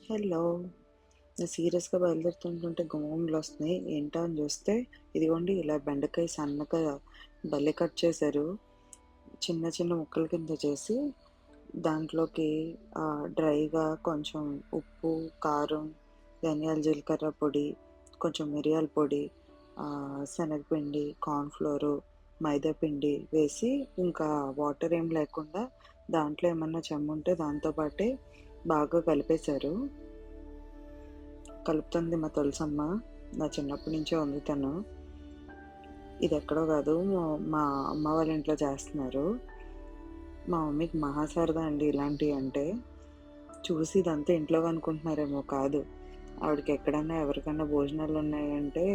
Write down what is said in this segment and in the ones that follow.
Hello! నేను సీరియస్‌గా బయలుదేరుతుంటుంటే వస్తున్నాయి. ఏంటా అని చూస్తే, ఇదిగోండి ఇలా బెండకాయ సన్నగా భలే కట్ చేశారు. చిన్న చిన్న ముక్కల కింద చేసి, దాంట్లోకి డ్రైగా కొంచెం ఉప్పు, కారం, ధనియాల జీలకర్ర పొడి, కొంచెం మిరియాల పొడి, శనగపిండి, కార్న్‌ఫ్లోరు, మైదా పిండి వేసి, ఇంకా వాటర్ ఏం లేకుండా దాంట్లో ఏమన్నా చెమ్ముంటే దాంతో పాటే బాగా కలిపేశారు. కలుపుతుంది మా తులసమ్మ. నా చిన్నప్పటి నుంచే ఉంది తను. ఇదెక్కడో గాదు. మా అమ్మ వాళ్ళ ఇంట్లో చేస్తున్నారు. మా మమ్మీకి మహా సరదా అండి ఇలాంటియంటే. చూసి ఇదంతా ఇంట్లోవనుకుంటున్నారేమో కాదు. ఆవిడకి ఎక్కడన్నా ఎవరికన్నా భోజనాలున్నాయంటే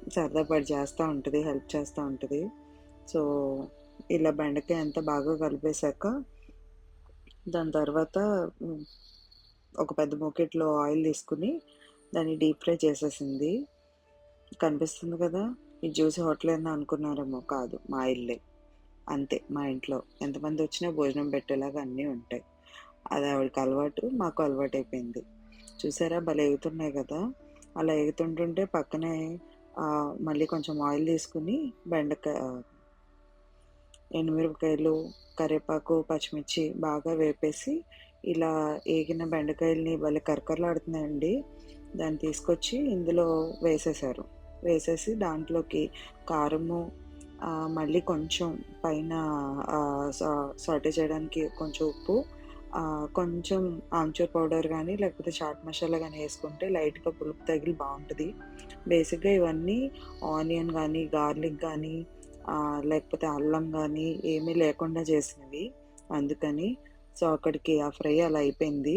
సరదా పడి చేస్తా ఉంటది. హెల్ప్ చేస్తా ఉంటది. సో, ఇలా బెండకాయ అంతా బాగా కలిపేశాక దాని తర్వాత హ్మ్, ఒక పెద్ద బకెట్‌లో ఆయిల్ తీసుకొని దాన్ని డీప్ ఫ్రై చేసేసింది. కనిపిస్తుంది గదా! ఇది చూసి హోటలేనా అనుకున్నారేమో కాదు. మా ఇల్లే. అంతే మా ఇంట్లో ఎంతమందొచ్చినా భోజనం పెట్టేలాగా అన్నీ ఉంటాయి. అది ఆవిడకి అలవాటు. మాకు అలవాటయిపోయింది. చూసారా భలే ఎగుతున్నాయి గదా! అలా ఎగుతుంటుంటే పక్కనే మళ్ళీ కొంచెం ఆయిల్ తీసుకొని ఎండుమిరపకాయలు, కరివేపాకు, పచ్చిమిర్చి బాగా వేపేసి ఇలా ఏగిన బెండకాయలని భలే కరకరలాడుతున్నాయండి. దాన్ని తీసుకొచ్చి ఇందులో వేసేశారు. వేసేసి దాంట్లోకి కారము, మళ్ళీ కొంచెం పైన సాటే చేయడానికి కొంచెం ఉప్పు, కొంచెం ఆమ్చూర్ పౌడర్ గానీ, లేకపోతే చాట్ మసాలా గానీ యేసుకుంటే లైట్‌గా పులుపు తగిలి బావుంటది. బేసిక్‌గా ఇవన్నీ ఆనియన్ గానీ, గార్లిక్ గానీ, లేకపోతే అల్లం గానీ ఏమీ లేకుండా చేసినవి. అందుకని. సో, అక్కడికి ఆ ఫ్రై అలా అయిపోయింది.